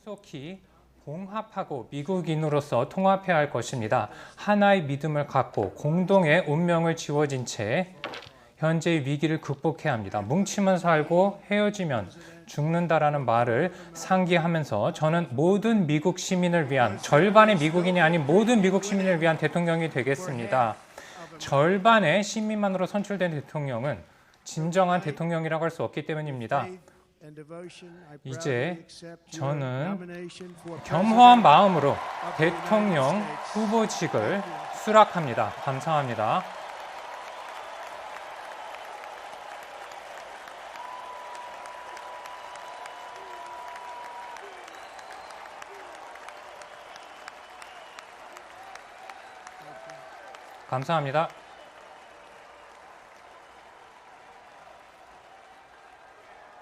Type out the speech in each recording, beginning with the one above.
신속히 봉합하고 미국인으로서 통합해야 할 것입니다. 하나의 믿음을 갖고 공동의 운명을 지워진 채 현재의 위기를 극복해야 합니다. 뭉치면 살고 헤어지면 죽는다라는 말을 상기하면서 저는 모든 미국 시민을 위한, 절반의 미국인이 아닌 모든 미국 시민을 위한 대통령이 되겠습니다. 절반의 시민만으로 선출된 대통령은 진정한 대통령이라고 할 수 없기 때문입니다. 이제 저는 겸허한 마음으로 대통령 후보직을 수락합니다. 감사합니다. 감사합니다.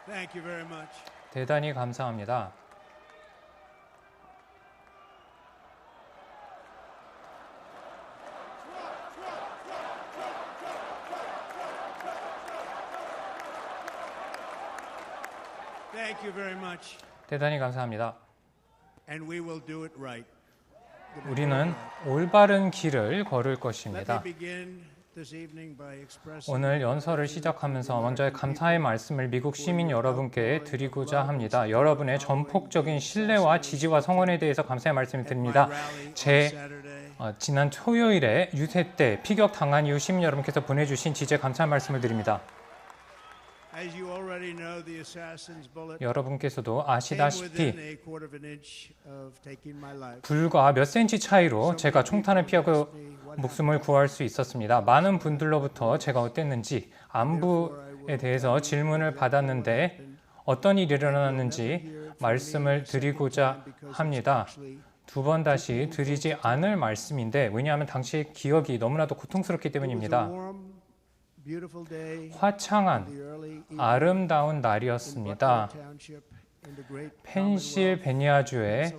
Thank you very much. 대단히 감사합니다. Thank you very much. 대단히 감사합니다. And we will do it right. 우리는 올바른 길을 걸을 Let 것입니다. me begin this evening by expressing 오늘 연설을 시작하면서 먼저 감사의 말씀을 미국 시민 여러분께 드리고자 합니다. 여러분의 전폭적인 신뢰와 지지와 성원에 대해서 감사의 말씀을 드립니다. 지난 토요일에 유세 때 피격 당한 이후 시민 여러분께서 보내주신 지지에 감사의 말씀을 드립니다. As you already know, the assassin's bullet 여러분께서도 came 아시다시피 within a quarter of an inch of taking my life. 불과 몇 센치 차이로 제가 총탄을 피하고 목숨을 구할 수 있었습니다. 많은 분들로부터 제가 어땠는지 안부에 대해서 질문을 받았는데 어떤 일이 일어났는지 말씀을 드리고자 합니다. 두 번 다시 드리지 않을 말씀인데 왜냐하면 당시의 기억이 너무나도 고통스럽기 때문입니다. 화창한 아름다운 날이었습니다. 펜실베니아주의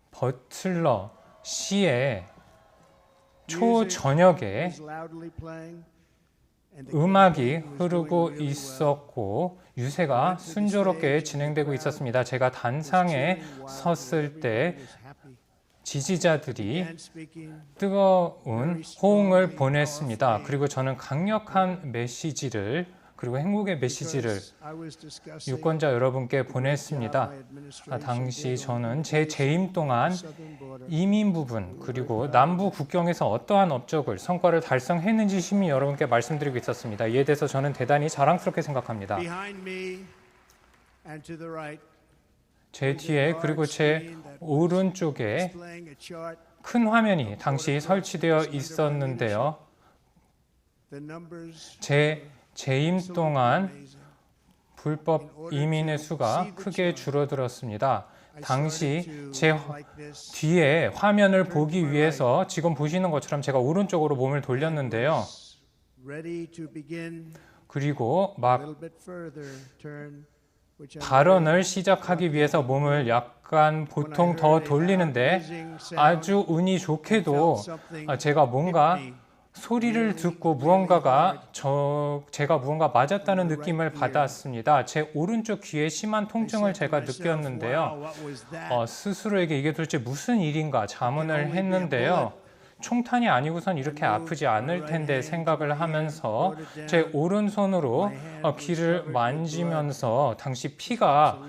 버틀러 시의 초저녁에 음악이 흐르고 있었고 유세가 순조롭게 진행되고 있었습니다. 제가 단상에 섰을 때 지지자들이 뜨거운 호응을 보냈습니다. 그리고 저는 강력한 메시지를 그리고 행복의 메시지를 유권자 여러분께 보냈습니다. 당시 저는 제 재임 동안 이민 부분 그리고 남부 국경에서 어떠한 업적을 성과를 달성했는지 시민 여러분께 말씀드리고 있었습니다. 이에 대해서 저는 대단히 자랑스럽게 생각합니다. 제 뒤에 그리고 제 오른쪽에 큰 화면이 당시 설치되어 있었는데요. 제 재임 동안 불법 이민의 수가 크게 줄어들었습니다. 당시 제 뒤에 화면을 보기 위해서 지금 보시는 것처럼 제가 오른쪽으로 몸을 돌렸는데요. 그리고 막 발언을 시작하기 위해서 몸을 약간 보통 더 돌리는데 아주 운이 좋게도 제가 뭔가 소리를 듣고 제가 무언가 맞았다는 느낌을 받았습니다. 제 오른쪽 귀에 심한 통증을 제가 느꼈는데요. 스스로에게 이게 도대체 무슨 일인가 자문을 했는데요. 총탄이 아니고선 이렇게 아프지 않을 텐데 생각을 하면서 제 오른손으로 귀를 만지면서 당시 피가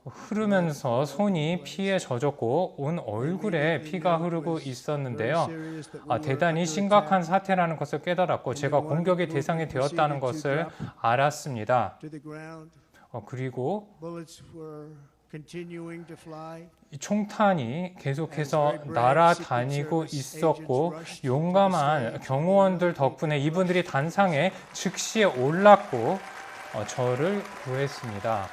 흐르면서 손이 피에 젖었고 온 얼굴에 피가 흐르고 있었는데요. 대단히 심각한 사태라는 것을 깨달았고 제가 공격의 대상이 되었다는 것을 알았습니다. 그리고 이 총탄이 계속해서 날아다니고 있었고 용감한 경호원들 덕분에 이분들이 단상에 즉시에 올랐고 저를 구했습니다.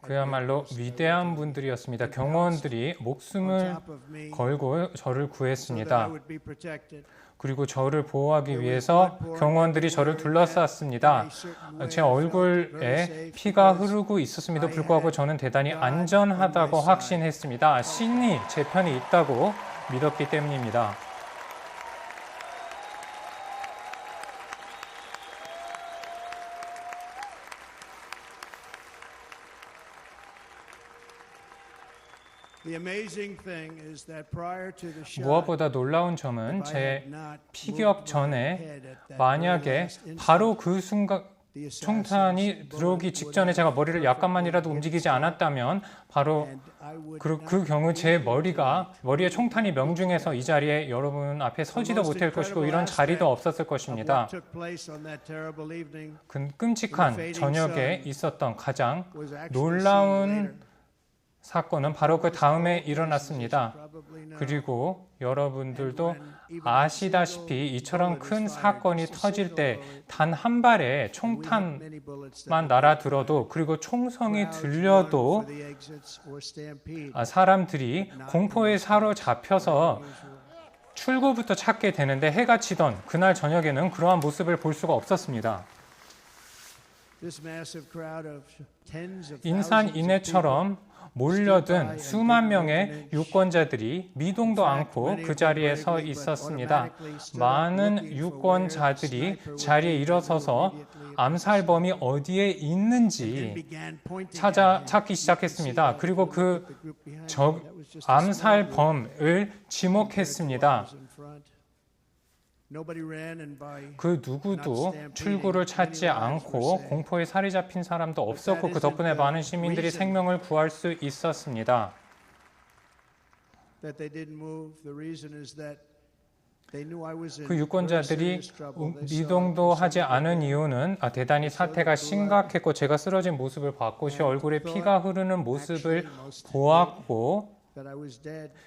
그야말로 위대한 분들이었습니다. 경호원들이 목숨을 걸고 저를 구했습니다. 그리고 저를 보호하기 위해서 경호원들이 저를 둘러쌌습니다. 제 얼굴에 피가 흐르고 있었음에도 불구하고 저는 대단히 안전하다고 확신했습니다. 신이 제 편에 있다고 믿었기 때문입니다. The amazing thing is that prior to the shot, 무엇보다 놀라운 점은 제 피격 전에 만약에 바로 그 순간 총탄이 들어오기 직전에 제가 머리를 약간만이라도 움직이지 않았다면 바로 그 경우 제 머리에 총탄이 명중해서 이 자리에 여러분 앞에 서지도 못할 것이고 이런 자리도 없었을 것입니다. 끔찍한 저녁에 있었던 가장 놀라운 사건은 바로 그 다음에 일어났습니다. 그리고 여러분들도 아시다시피 이처럼 큰 사건이 터질 때 단 한 발의 총탄만 날아들어도 그리고 총성이 들려도 사람들이 공포에 사로잡혀서 출구부터 찾게 되는데 해가 지던 그날 저녁에는 그러한 모습을 볼 수가 없었습니다. 인산인해처럼 몰려든 수만 명의 유권자들이 미동도 않고 그 자리에 서 있었습니다. 많은 유권자들이 자리에 일어서서 암살범이 어디에 있는지 찾기 시작했습니다. 그리고 그 암살범을 지목했습니다. 그 누구도 출구를 찾지 않고 공포에 살이 잡힌 사람도 없었고 그 덕분에 많은 시민들이 생명을 구할 수 있었습니다. 그 유권자들이 미동도 하지 않은 이유는 대단히 사태가 심각했고 제가 쓰러진 모습을 봤고 제 얼굴에 피가 흐르는 모습을 보았고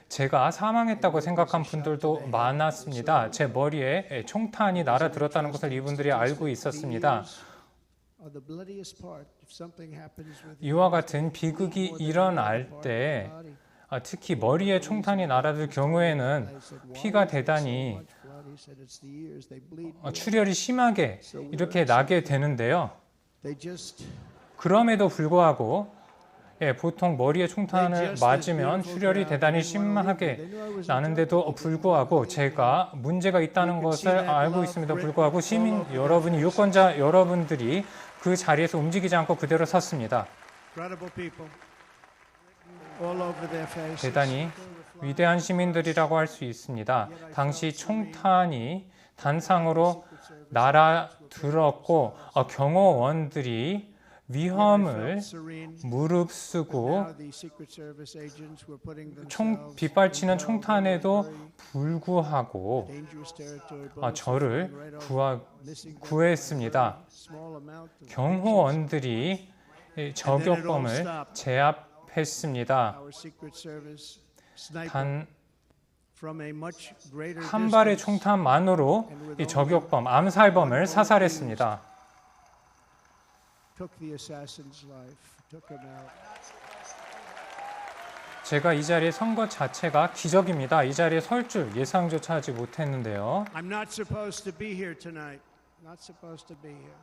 제가 사망했다고 생각한 분들도 많았습니다. 제 머리에 총탄이 날아들었다는 것을 이분들이 알고 있었습니다. 이와 같은 비극이 일어날 때 특히 머리에 총탄이 날아들 경우에는 피가 대단히 출혈이 심하게 이렇게 나게 되는데요. 그럼에도 불구하고 보통 머리에 총탄을 맞으면 출혈이 대단히 심하게 나는데도 불구하고 제가 문제가 있다는 것을 알고 있음에도 불구하고 시민 여러분이 유권자 여러분들이 그 자리에서 움직이지 않고 그대로 섰습니다. 대단히 위대한 시민들이라고 할 수 있습니다. 당시 총탄이 단상으로 날아들었고 경호원들이 위험을 무릅쓰고 빗발치는 총탄에도 불구하고 저를 구했습니다. 경호원들이 저격범을 제압했습니다. 단 한 발의 총탄만으로 이 저격범, 암살범을 사살했습니다. 제가 이 자리에 선 것 자체가 기적입니다. 이 자리에 설 줄 예상조차 하지 못했는데요. I'm not supposed to be here tonight. Not supposed to be here.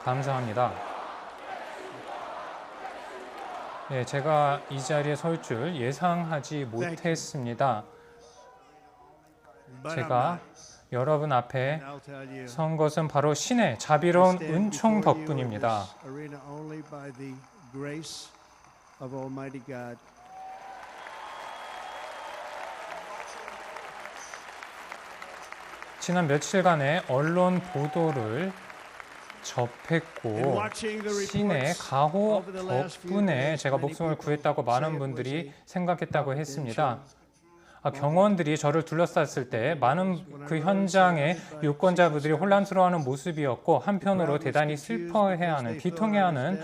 감사합니다. 제가 이 자리에 설 줄 예상하지 못했습니다. 제가 여러분 앞에 선 것은 바로 신의 자비로운 은총 덕분입니다. 지난 며칠간의 언론 보도를 접했고 신의 가호 덕분에 제가 목숨을 구했다고 많은 분들이 생각했다고 했습니다. 경호원들이 저를 둘러쌌을 때 많은 그 현장의 유권자분들이 혼란스러워하는 모습이었고 한편으로 대단히 슬퍼해하는, 비통해하는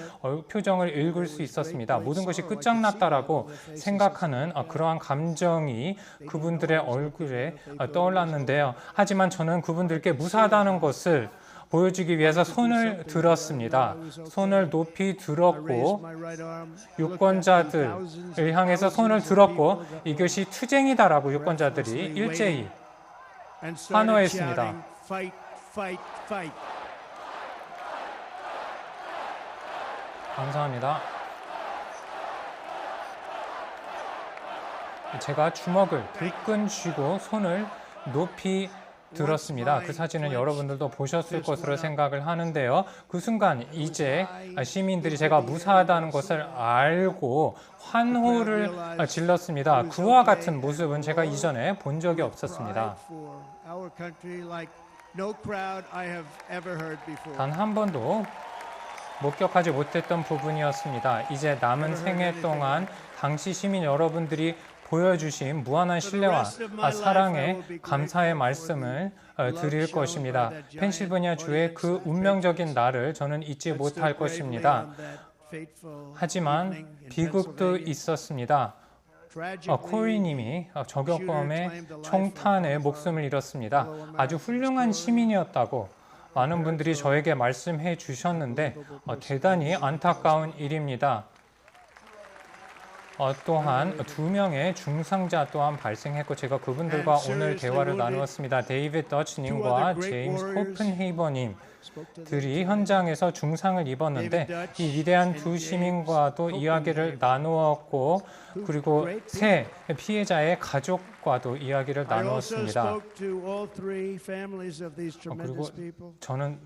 표정을 읽을 수 있었습니다. 모든 것이 끝장났다라고 생각하는 그러한 감정이 그분들의 얼굴에 떠올랐는데요. 하지만 저는 그분들께 무사하다는 것을 보여주기 위해서 손을 들었습니다. 손을 높이 들었고 유권자들을 향해서 손을 들었고 이것이 투쟁이다라고 유권자들이 일제히 환호했습니다. 감사합니다. 제가 주먹을 불끈 쥐고 손을 높이 들었습니다. 그 사진은 여러분들도 보셨을 것으로 생각을 하는데요. 그 순간 이제 시민들이 제가 무사하다는 것을 알고 환호를 질렀습니다. 그와 같은 모습은 제가 이전에 본 적이 없었습니다. 단 한 번도 목격하지 못했던 부분이었습니다. 이제 남은 생애 동안 당시 시민 여러분들이 보여주신 무한한 신뢰와 사랑에 감사의 말씀을 드릴 것입니다. 펜실베니아 주의 그 운명적인 날을 저는 잊지 못할 것입니다. 하지만 비극도 있었습니다. 코리님이 저격범의 총탄에 목숨을 잃었습니다. 아주 훌륭한 시민이었다고 많은 분들이 저에게 말씀해 주셨는데 대단히 안타까운 일입니다. 또한 2명의 중상자 또한 발생했고 제가 그분들과 오늘 대화를 나누었습니다. 데이비드 더치님과 제임스 코펜헤이버님들이 현장에서 중상을 입었는데 이 위대한 두 시민과도 이야기를 나누었고 그리고 세 피해자의 가족과도 이야기를 나누었습니다. 그리고 저는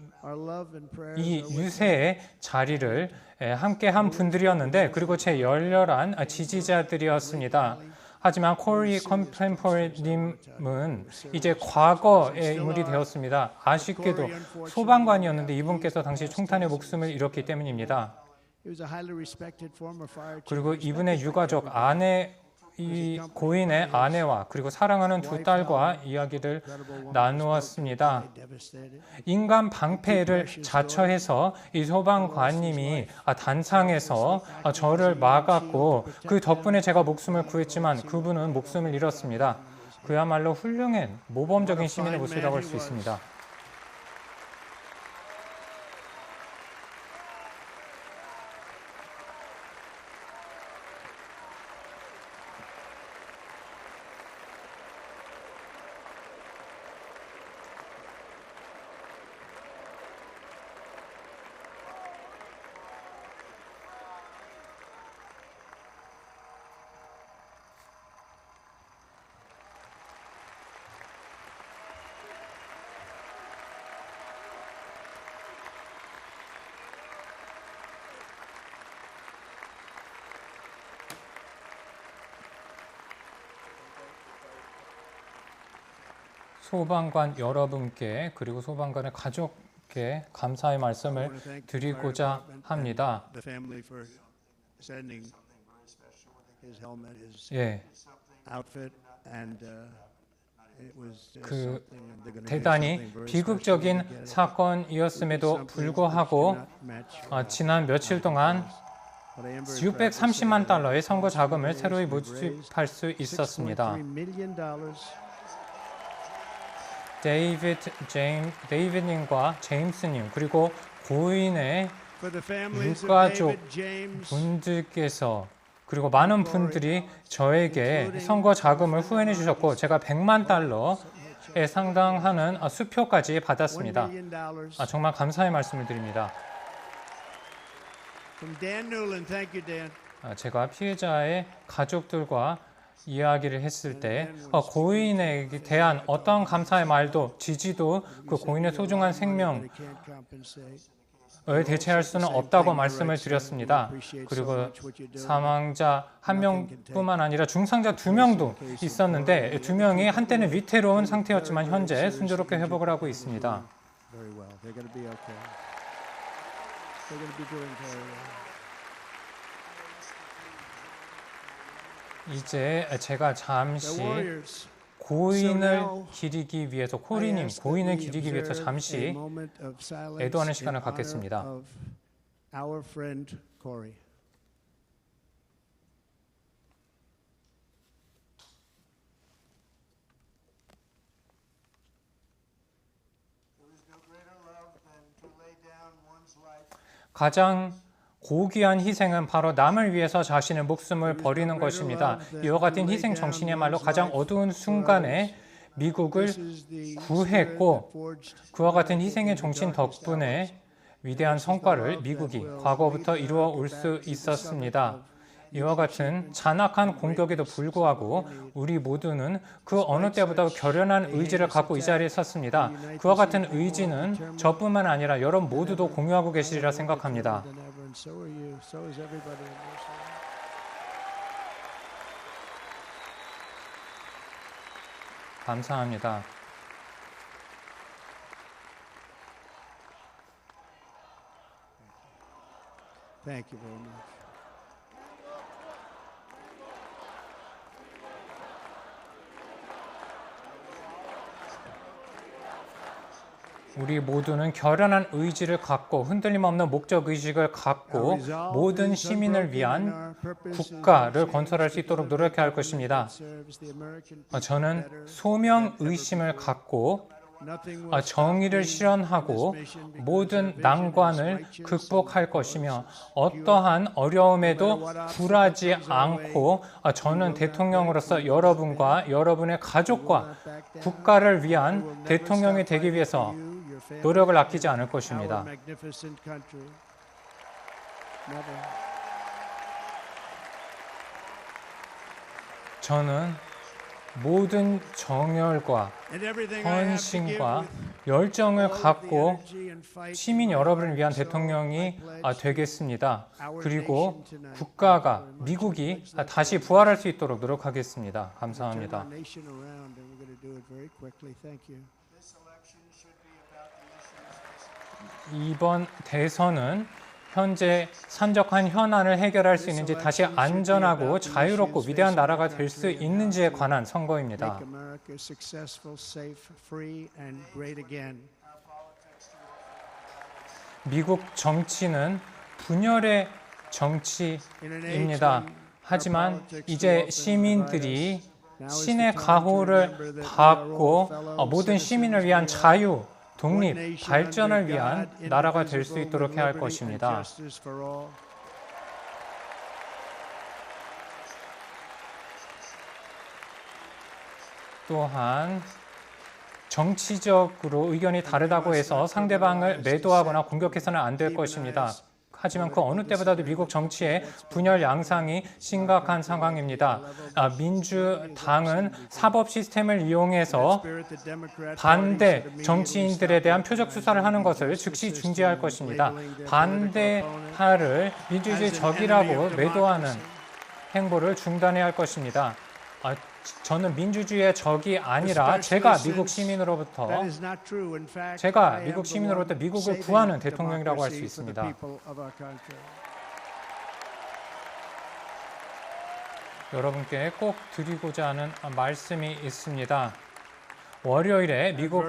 이 유세의 자리를 함께 한 분들이었는데 그리고 제 열렬한 지지자들이었습니다. 하지만 코리 컨템포리님은 이제 과거의 인물이 되었습니다. 아쉽게도 소방관이었는데 이분께서 당시 총탄에 목숨을 잃었기 때문입니다. 그리고 이분의 유가족 이 고인의 아내와 그리고 사랑하는 두 딸과 이야기를 나누었습니다. 인간 방패를 자처해서 이 소방관님이 단상에서 저를 막았고 그 덕분에 제가 목숨을 구했지만 그분은 목숨을 잃었습니다. 그야말로 훌륭한 모범적인 시민의 모습이라고 할 수 있습니다. 소방관 여러분께 그리고 소방관의 가족께 감사의 말씀을 드리고자 합니다. 예, 그 대단히 비극적인 사건이었음에도 불구하고 지난 며칠 동안 630만 달러의 선거 자금을 새로이 모집할 수 있었습니다. 데이비드님과 제임스님 그리고 고인의 유가족 분들께서 그리고 많은 분들이 저에게 선거 자금을 후원해 주셨고 제가 100만 달러에 상당하는 수표까지 받았습니다. 정말 감사의 말씀을 드립니다. 제가 피해자의 가족들과 이야기를 했을 때 고인에 대한 어떠한 감사의 말도 지지도 그 고인의 소중한 생명을 대체할 수는 없다고 말씀을 드렸습니다. 그리고 사망자 1명뿐만 아니라 중상자 2명도 있었는데 2명이 한때는 위태로운 상태였지만 현재 순조롭게 회복을 하고 있습니다. 이제 제가 잠시 고인을 기리기 위해서 코리님 고인을 기리기 위해서 잠시 애도하는 시간을 갖겠습니다. 가장 고귀한 희생은 바로 남을 위해서 자신의 목숨을 버리는 것입니다. 이와 같은 희생 정신이야말로 가장 어두운 순간에 미국을 구했고 그와 같은 희생의 정신 덕분에 위대한 성과를 미국이 과거부터 이루어 올 수 있었습니다. 이와 같은 잔악한 공격에도 불구하고 우리 모두는 그 어느 때보다 결연한 의지를 갖고 이 자리에 섰습니다. 그와 같은 의지는 저뿐만 아니라 여러분 모두도 공유하고 계시리라 생각합니다. 감사합니다. Thank you very much. 우리 모두는 결연한 의지를 갖고 흔들림 없는 목적 의식을 갖고 모든 시민을 위한 국가를 건설할 수 있도록 노력해야 할 것입니다. 저는 소명 의심을 갖고 정의를 실현하고 모든 난관을 극복할 것이며 어떠한 어려움에도 굴하지 않고 저는 대통령으로서 여러분과 여러분의 가족과 국가를 위한 대통령이 되기 위해서 노력을 아끼지 않을 것입니다. 저는 모든 정열과 헌신과 열정을 갖고 시민 여러분을 위한 대통령이 되겠습니다. 그리고 국가가, 미국이 다시 부활할 수 있도록 노력하겠습니다. 감사합니다. 이번 대선은 현재 산적한 현안을 해결할 수 있는지 다시 안전하고 자유롭고 위대한 나라가 될 수 있는지에 관한 선거입니다. 미국 정치는 분열의 정치입니다. 하지만 이제 시민들이 신의 가호를 받고 모든 시민을 위한 자유, 독립, 발전을 위한 나라가 될 수 있도록 해야 할 것입니다. 또한 정치적으로 의견이 다르다고 해서 상대방을 매도하거나 공격해서는 안 될 것입니다. 하지만 그 어느 때보다도 미국 정치의 분열 양상이 심각한 상황입니다. 민주당은 사법 시스템을 이용해서 반대 정치인들에 대한 표적 수사를 하는 것을 즉시 중지할 것입니다. 반대파를 민주주의 적이라고 매도하는 행보를 중단해야 할 것입니다. 저는 민주주의의 적이 아니라 제가 미국 시민으로부터 미국을 구하는 대통령이라고 할 수 있습니다. 여러분께 꼭 드리고자 하는 말씀이 있습니다. 월요일에 미국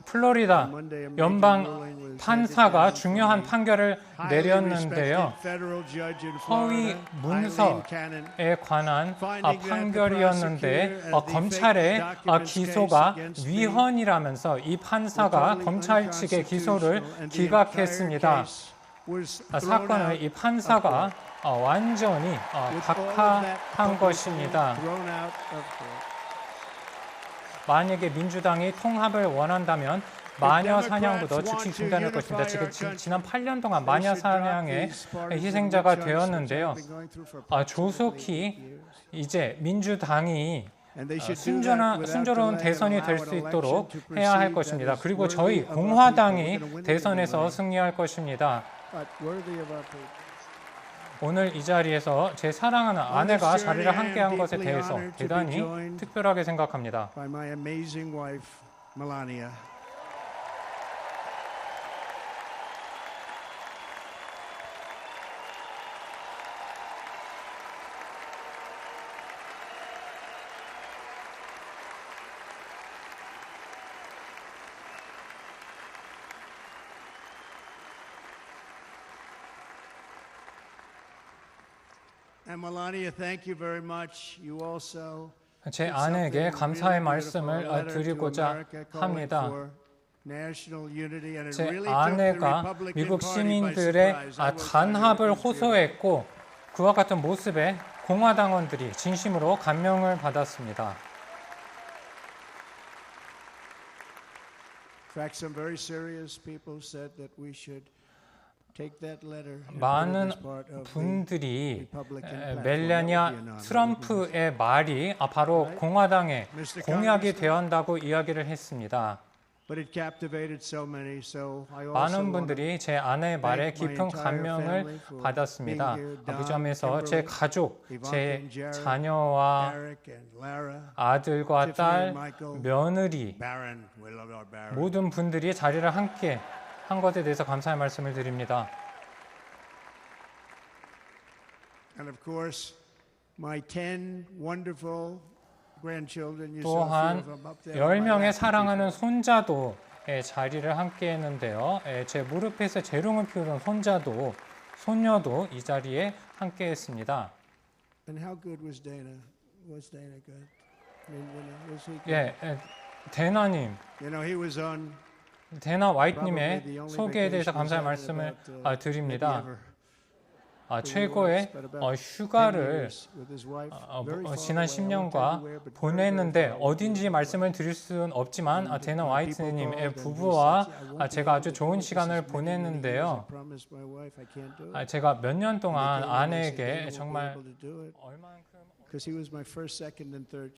플로리다 연방 판사가 중요한 판결을 내렸는데요. 허위 문서에 관한 판결이었는데 검찰의 기소가 위헌이라면서 이 판사가 검찰 측의 기소를 기각했습니다. 사건을 이 판사가 완전히 박하한 것입니다. 만약에 민주당이 통합을 원한다면 마녀 사냥부터 즉시 중단할 것입니다. 지난 8년 동안 마녀 사냥의 희생자가 되었는데요. 조속히 이제 민주당이 순조로운 대선이 될 수 있도록 해야 할 것입니다. 그리고 저희 공화당이 대선에서 승리할 것입니다. 오늘 이 자리에서 제 사랑하는 아내가 자리를 함께한 것에 대해서 대단히 특별하게 생각합니다. 제 아내에게 감사의 말씀을 드리고자 합니다. 제 아내가 미국 시민들의 단합을 호소했고 그와 같은 모습에 공화당원들이 진심으로 감명을 받았습니다. 많은 분들이 멜라니아 트럼프의 말이 바로 공화당의 공약이 되었다고 이야기를 했습니다. 많은 분들이 제 아내의 말에 깊은 감명을 받았습니다. 그 점에서 제 가족, 제 자녀와 아들과 딸, 며느리 모든 분들이 자리를 함께 한 것에 대해서 감사의 말씀을 드립니다. 또한 10명의 사랑하는 손자도 자리를 함께 했는데요. 제 무릎에서 재롱을 피우던 손녀도 이 자리에 함께 했습니다. 데나님, 데나 화이트님의 소개에 대해서 감사의 말씀을 드립니다. 최고의 휴가를 지난 10년과 보냈는데 어딘지 말씀을 드릴 수는 없지만 데나 화이트님의 부부와 제가 아주 좋은 시간을 보냈는데요. 제가 몇 년 동안 아내에게 정말 얼만큼